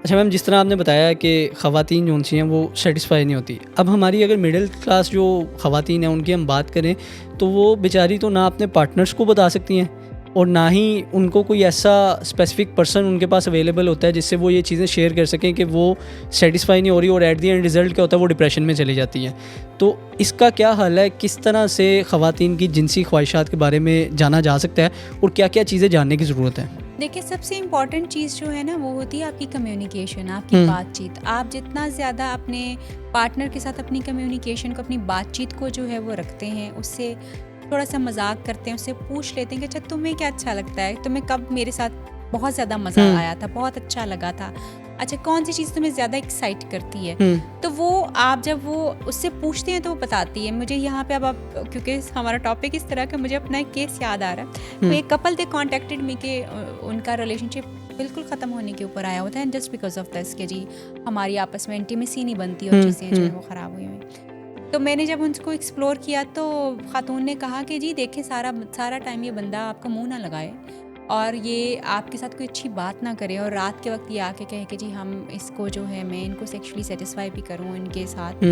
अच्छा मैम, जिस तरह आपने बताया कि ख़वातीन जो उनसी हैं वो सेटिस्फाई नहीं होती, अब हमारी अगर मिडिल क्लास जो ख़वातीन हैं उनकी हम बात करें तो वो बेचारी तो ना अपने पार्टनर्स को बता सकती हैं और ना ही उनको कोई ऐसा स्पेसिफिक पर्सन उनके पास अवेलेबल होता है जिससे वो ये चीज़ें शेयर कर सकें कि वो सेटिस्फाई नहीं हो रही, और एट दी एंड रिज़ल्ट क्या होता है, वो डिप्रेशन में चली जाती हैं। तो इसका क्या हल है, किस तरह से ख़वातीन की जिनसी ख्वाहिशात के बारे में जाना जा सकता है और क्या क्या चीज़ें जानने की ज़रूरत है? देखिए, सबसे इम्पॉर्टेंट चीज़ जो है ना वो होती है आपकी कम्युनिकेशन, आपकी बातचीत। आप जितना ज़्यादा अपने पार्टनर के साथ अपनी कम्युनिकेशन को, अपनी बातचीत को जो है वो रखते हैं, उससे थोड़ा सा मजाक करते हैं, उससे पूछ लेते हैं कि अच्छा तुम्हें क्या अच्छा लगता है, तुम्हें कब मेरे साथ बहुत ज़्यादा मज़ा आया था, बहुत अच्छा लगा था, अच्छा कौन सी चीज़ तुम्हें ज़्यादा एक्साइट करती है। तो वो आप जब वो उससे पूछते हैं तो वो बताती है। मुझे यहाँ पे अब आप, क्योंकि हमारा टॉपिक इस तरह का, मुझे अपना एक केस याद आ रहा है। वो एक कपल थे, कॉन्टेक्टेड मी के उनका रिलेशनशिप बिल्कुल ख़त्म होने के ऊपर आया होता है, जस्ट बिकॉज ऑफ दिस कि जी हमारी आपस में इंटीमेसी नहीं बनती और चीज़ें जो है वो ख़राब हुई हुई। तो मैंने जब उनको एक्सप्लोर किया तो ख़ातून ने कहा कि जी देखिए, सारा टाइम ये बंदा आपका मुंह ना लगाए और ये आपके साथ कोई अच्छी बात ना करे और रात के वक्त ये आके कहे कि जी हम इसको जो है, मैं इनको सेक्सुअली सेटिस्फाई भी करूँ, इनके साथ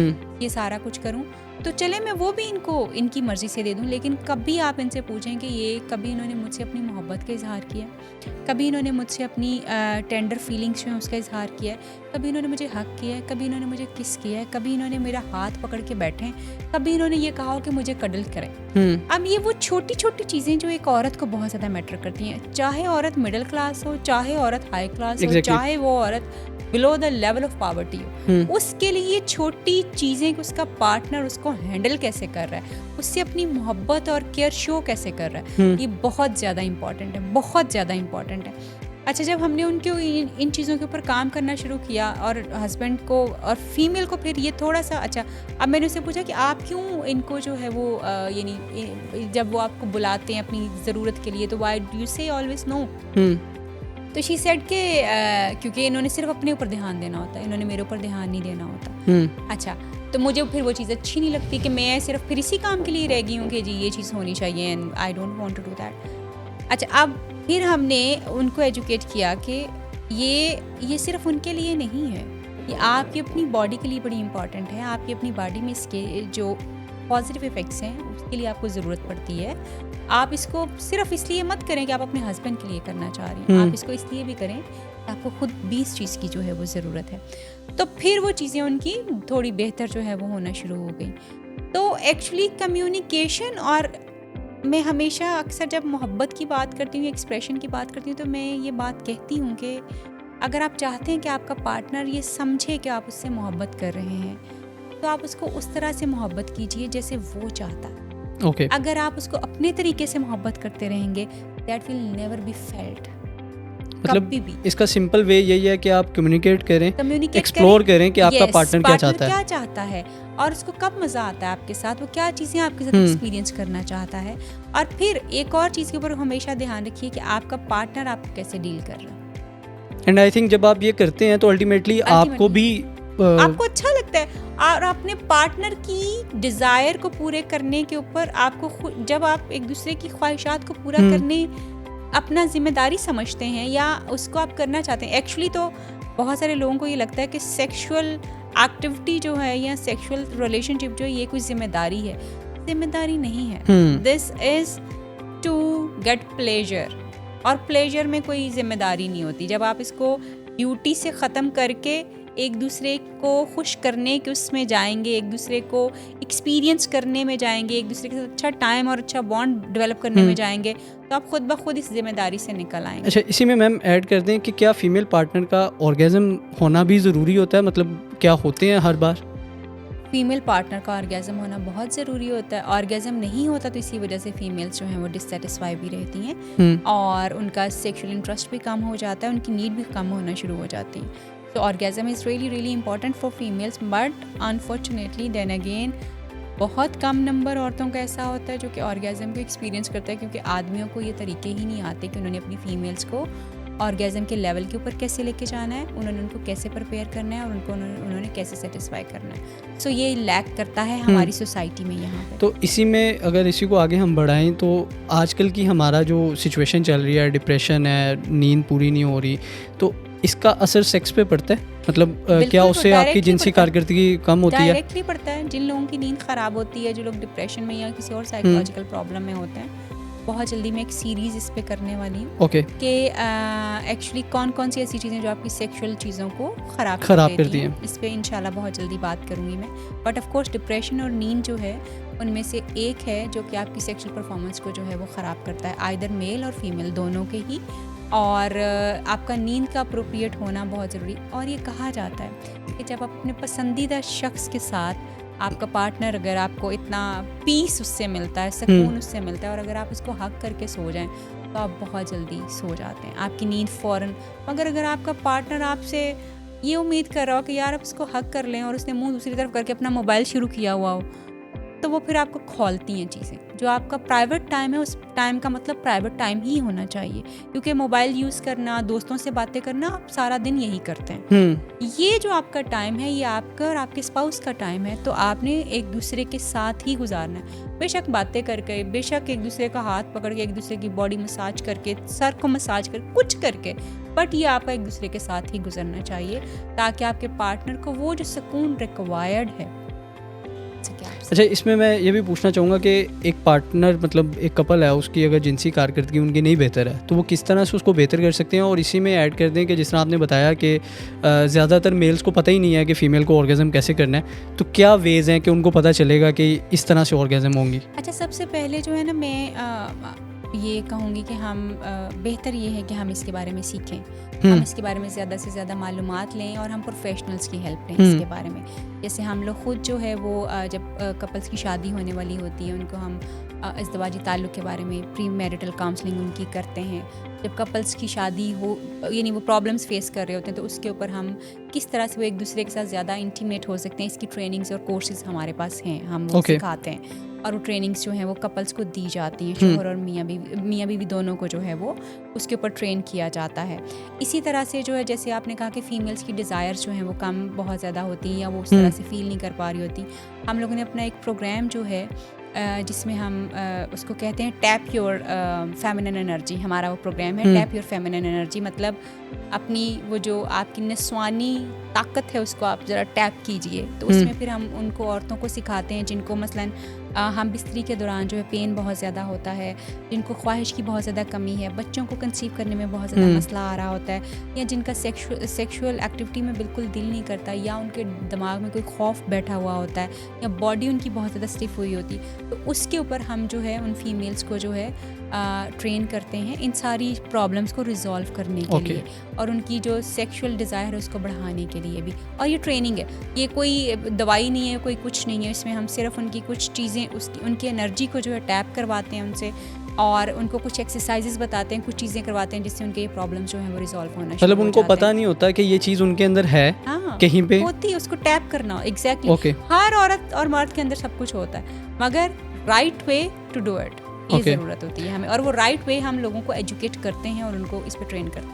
ये सारा कुछ करूँ, तो चले मैं वो भी इनको इनकी मर्ज़ी से दे दूँ। लेकिन कभी आप इनसे पूछें कि ये कभी इन्होंने मुझसे अपनी मोहब्बत का इजहार किया, कभी इन्होंने मुझसे अपनी टेंडर फीलिंग्स जो हैं उसका इजहार किया है, कभी इन्होंने मुझे हक किया है, कभी इन्होंने मुझे किस किया है, कभी इन्होंने मेरा हाथ पकड़ के बैठे हैं, कभी इन्होंने ये कहा हो कि मुझे कडल करें। अब ये वो छोटी छोटी चीज़ें जो एक औरत को बहुत ज़्यादा मैटर करती हैं, चाहे औरत मिडिल क्लास हो, चाहे औरत हाई क्लास हो, चाहे वो औरत below the level of poverty हो, उसके लिए ये छोटी चीज़ें कि उसका पार्टनर उसको हैंडल कैसे कर रहा है, उससे अपनी मोहब्बत और केयर शो कैसे कर रहा है, ये बहुत ज़्यादा इंपॉर्टेंट है, बहुत ज़्यादा इंपॉर्टेंट है। अच्छा, जब हमने उनके इन चीज़ों के ऊपर काम करना शुरू किया और हस्बैंड को और फीमेल को फिर ये थोड़ा सा, अच्छा अब मैंने उससे पूछा कि आप क्यों इनको जो है वो यानी जब वो आपको बुलाते हैं अपनी ज़रूरत के लिए तो वाई डू यू से ऑलवेज नो। तो शी सेड के क्योंकि इन्होंने सिर्फ अपने ऊपर ध्यान देना होता है, इन्होंने मेरे ऊपर ध्यान नहीं देना होता। अच्छा, तो मुझे फिर वो चीज़ अच्छी नहीं लगती कि मैं सिर्फ फिर इसी काम के लिए रह गई हूँ कि जी ये चीज़ होनी चाहिए and I don't want to do that. अच्छा, अब फिर हमने उनको एजुकेट किया कि ये सिर्फ उनके लिए नहीं है, ये आपकी अपनी बॉडी के लिए बड़ी इंपॉर्टेंट है। आपकी अपनी बॉडी में इसके जो पॉजिटिव इफ़ेक्ट्स हैं उसके लिए आपको ज़रूरत पड़ती है। आप इसको सिर्फ इसलिए मत करें कि आप अपने हस्बैंड के लिए करना चाह रही हैं, आप इसको इसलिए भी करें कि आपको खुद भी इस चीज़ की जो है वो ज़रूरत है। तो फिर वो चीज़ें उनकी थोड़ी बेहतर जो है वो होना शुरू हो गई। तो एक्चुअली कम्युनिकेशन, और मैं हमेशा अक्सर जब मोहब्बत की बात करती हूँ, एक्सप्रेशन की बात करती हूँ, तो मैं ये बात कहती हूँ कि अगर आप चाहते हैं कि आपका पार्टनर ये समझे कि आप उससे मोहब्बत कर रहे हैं, तो आप उसको उस तरह से मोहब्बत कीजिए जैसे वो चाहता है। अगर आप उसको अपने तरीके से मोहब्बत करते रहेंगे, that will never be felt. मतलब इसका सिंपल वे यही है कि आप कम्युनिकेट करें, एक्सप्लोर करें कि आपका पार्टनर क्या चाहता है और उसको कब मज़ा आता है आपके साथ, वो क्या चीज़ें आपके साथ एक्सपीरियंस करना चाहता है। और फिर एक और चीज़ के ऊपर हमेशा ध्यान रखिए कि आपका पार्टनर आपको कैसे डील कर रहा है। एंड आई थिंक जब आप ये करते हैं तो अल्टीमेटली आपको भी आपको अच्छा लगता है, और अपने पार्टनर की डिज़ायर को पूरे करने के ऊपर आपको, जब आप एक दूसरे की ख्वाहिशात को पूरा करने अपना जिम्मेदारी समझते हैं या उसको आप करना चाहते हैं। एक्चुअली तो बहुत सारे लोगों को ये लगता है कि सेक्सुअल एक्टिविटी जो है या सेक्सुअल रिलेशनशिप जो है ये कोई जिम्मेदारी है। जिम्मेदारी नहीं है, this is to get pleasure, और प्लेजर में कोई जिम्मेदारी नहीं होती। जब आप इसको ड्यूटी से ख़त्म करके एक दूसरे को खुश करने के उसमें जाएंगे, एक दूसरे को एक्सपीरियंस करने में जाएंगे, एक दूसरे के साथ अच्छा टाइम और अच्छा बॉन्ड डेवलप करने में जाएंगे, तो आप खुद ब खुद इस जिम्मेदारी से निकल आएंगे। अच्छा, इसी में मैम ऐड कर दें कि क्या फीमेल पार्टनर का ऑर्गेज़म होना भी ज़रूरी होता है, मतलब क्या होते हैं हर बार? फीमेल पार्टनर का ऑर्गेज़म होना बहुत ज़रूरी होता है। ऑर्गेज़म नहीं होता तो इसी वजह से फीमेल्स जो हैं वो डिससेटिस्फाई भी रहती हैं और उनका सेक्सुअल इंटरेस्ट भी कम हो जाता है, उनकी नीड भी कम होना शुरू हो जाती है। So orgasm is really really important for females, but unfortunately then again बहुत कम नंबर औरतों का ऐसा होता है जो कि ऑर्गेज़म को एक्सपीरियंस करता है, क्योंकि आदमियों को ये तरीके ही नहीं आते कि उन्होंने अपनी फीमेल्स को ऑर्गेज़म के लेवल के ऊपर कैसे लेके जाना है, उन्होंने उनको कैसे प्रिपेयर करना है और उन्होंने कैसे सेटिस्फाई करना है। सो ये लैक करता है हमारी सोसाइटी में यहाँ पे। तो इसी में अगर इसी को आगे हम बढ़ाएं तो आजकल की हमारा जो सिचुएशन चल रही है, डिप्रेशन है, नींद पूरी नहीं हो रही, तो इसका असर सेक्स पे पड़ता है, मतलब क्या बिल्कुल, उससे आपकी डायरेक्टली जिनसी पड़ता है। कारकर्दगी कम होती है? डायरेक्टली पड़ता है। जिन लोगों की नींद ख़राब होती है, जो लोग डिप्रेशन में या किसी और साइकोलॉजिकल प्रॉब्लम में होते हैं, बहुत जल्दी मैं एक सीरीज़ इस पे करने वाली हूँ ओके, कि एक्चुअली कौन कौन सी ऐसी चीज़ें जो आपकी सेक्सुअल चीज़ों को ख़राब खराब कर करती हैं। इस पे इंशाल्लाह बहुत जल्दी बात करूँगी मैं। बट ऑफ कोर्स डिप्रेशन और नींद जो है उनमें से एक है जो कि आपकी सेक्सुअल परफॉर्मेंस को जो है वो ख़राब करता है, आइदर मेल और फीमेल दोनों के ही। और आपका नींद का अप्रोप्रिएट होना बहुत ज़रूरी। और ये कहा जाता है कि जब आप अपने पसंदीदा शख्स के साथ, आपका पार्टनर अगर आपको इतना पीस उससे मिलता है, सुकून उससे मिलता है, और अगर आप उसको हक करके सो जाएं तो आप बहुत जल्दी सो जाते हैं, आपकी नींद फ़ौरन। मगर अगर आपका पार्टनर आपसे ये उम्मीद कर रहा हो कि यार आप उसको हक कर लें और उसने मुंह दूसरी तरफ करके अपना मोबाइल शुरू किया हुआ हो, तो वो फिर आपको खोलती हैं चीज़ें। जो आपका प्राइवेट टाइम है, उस टाइम का मतलब प्राइवेट टाइम ही होना चाहिए, क्योंकि मोबाइल यूज़ करना, दोस्तों से बातें करना, आप सारा दिन यही करते हैं। ये जो आपका टाइम है, ये आपका और आपके स्पाउस का टाइम है, तो आपने एक दूसरे के साथ ही गुजारना है। बेशक बातें करके, बेशक एक दूसरे का हाथ पकड़ के, एक दूसरे की बॉडी मसाज करके, सर को मसाज कर, कुछ करके, बट ये आपका एक दूसरे के साथ ही गुजरना चाहिए, ताकि आपके पार्टनर को वो जो सुकून रिक्वायर्ड है। अच्छा, इसमें मैं ये भी पूछना चाहूँगा कि एक पार्टनर, मतलब एक कपल है, उसकी अगर जिनसी कारकर्दगी उनकी नहीं बेहतर है, तो वो किस तरह से उसको बेहतर कर सकते हैं? और इसी में ऐड कर दें कि जिस तरह आपने बताया कि ज़्यादातर मेल्स को पता ही नहीं है कि फ़ीमेल को ऑर्गेज़म कैसे करना है, तो क्या वेज़ हैं कि उनको पता चलेगा कि इस तरह से ऑर्गेज़म होंगी? अच्छा, सबसे पहले जो है ना, मैं ये कहूँगी कि हम बेहतर ये है कि हम इसके बारे में सीखें, हम इसके बारे में ज़्यादा से ज़्यादा मालूमात लें और हम प्रोफेशनल्स की हेल्प लें इसके बारे में। जैसे हम लोग ख़ुद जो है वो जब कपल्स की शादी होने वाली होती है, उनको हम इज़्दिवाजी ताल्लुक़ के बारे में प्री मैरिटल काउंसलिंग उनकी करते हैं। जब कपल्स की शादी हो, यानी वो प्रॉब्लम्स फेस कर रहे होते हैं, तो उसके ऊपर हम किस तरह से वो एक दूसरे के साथ ज़्यादा इंटीमेट हो सकते हैं, इसकी ट्रेनिंग्स और कोर्सेज़ हमारे पास हैं, हम वो सिखाते हैं। और वो ट्रेनिंग्स जो हैं वो कपल्स को दी जाती हैं, शौहर और मियाँ बीवी दोनों को जो है वो उसके ऊपर ट्रेन किया जाता है। इसी तरह से जो है, जैसे आपने कहा कि फ़ीमेल्स की डिज़ायर्स जो हैं वो कम बहुत ज़्यादा होती हैं या वो उस तरह से फ़ील नहीं कर पा रही होती, हम लोगों ने अपना एक प्रोग्राम जो है जिसमें हम उसको कहते हैं टैप योर फेमिनिन एनर्जी, हमारा वो प्रोग्राम है टैप योर फेमिनिन एनर्जी। मतलब अपनी वो जो आपकी निस्वानी ताकत है उसको आप ज़रा टैप कीजिए। तो उसमें फिर हम उनको, औरतों को सिखाते हैं जिनको मसलन हम बिस्तरी के दौरान जो है पेन बहुत ज़्यादा होता है, जिनको ख्वाहिश की बहुत ज़्यादा कमी है, बच्चों को कंसीव करने में बहुत ज़्यादा मसला आ रहा होता है, या जिनका सेक्सुअल एक्टिविटी में बिल्कुल दिल नहीं करता, या उनके दिमाग में कोई खौफ बैठा हुआ होता है, या बॉडी उनकी बहुत ज़्यादा स्टिफ हुई होती, तो उसके ऊपर हम जो है उन फीमेल्स को जो है ट्रेन करते हैं इन सारी प्रॉब्लम्स को रिजॉल्व करने के लिए, और उनकी जो सेक्सुअल डिज़ायर है उसको बढ़ाने के लिए भी। और ये ट्रेनिंग है, ये कोई दवाई नहीं है, कोई कुछ नहीं है, इसमें हम सिर्फ उनकी कुछ चीज़ें, उनकी एनर्जी को जो है टैप करवाते हैं उनसे, और उनको कुछ एक्सरसाइजेस बताते हैं, कुछ चीज़ें करवाते हैं जिससे उनके ये प्रॉब्लम्स जो हैं वो रिजॉल्व होना शुरू हो जाते हैं। मतलब उनको पता नहीं होता कि ये चीज़ उनके अंदर है, हाँ, कहीं पे होती है, उसको टैप करना। एग्जैक्टली हर औरत और मर्द के अंदर सब कुछ होता है, मगर right way to do it, ये ज़रूरत होती है हमें, और वो राइट वे हम लोगों को एजुकेट करते हैं और उनको इस पर ट्रेन करते हैं।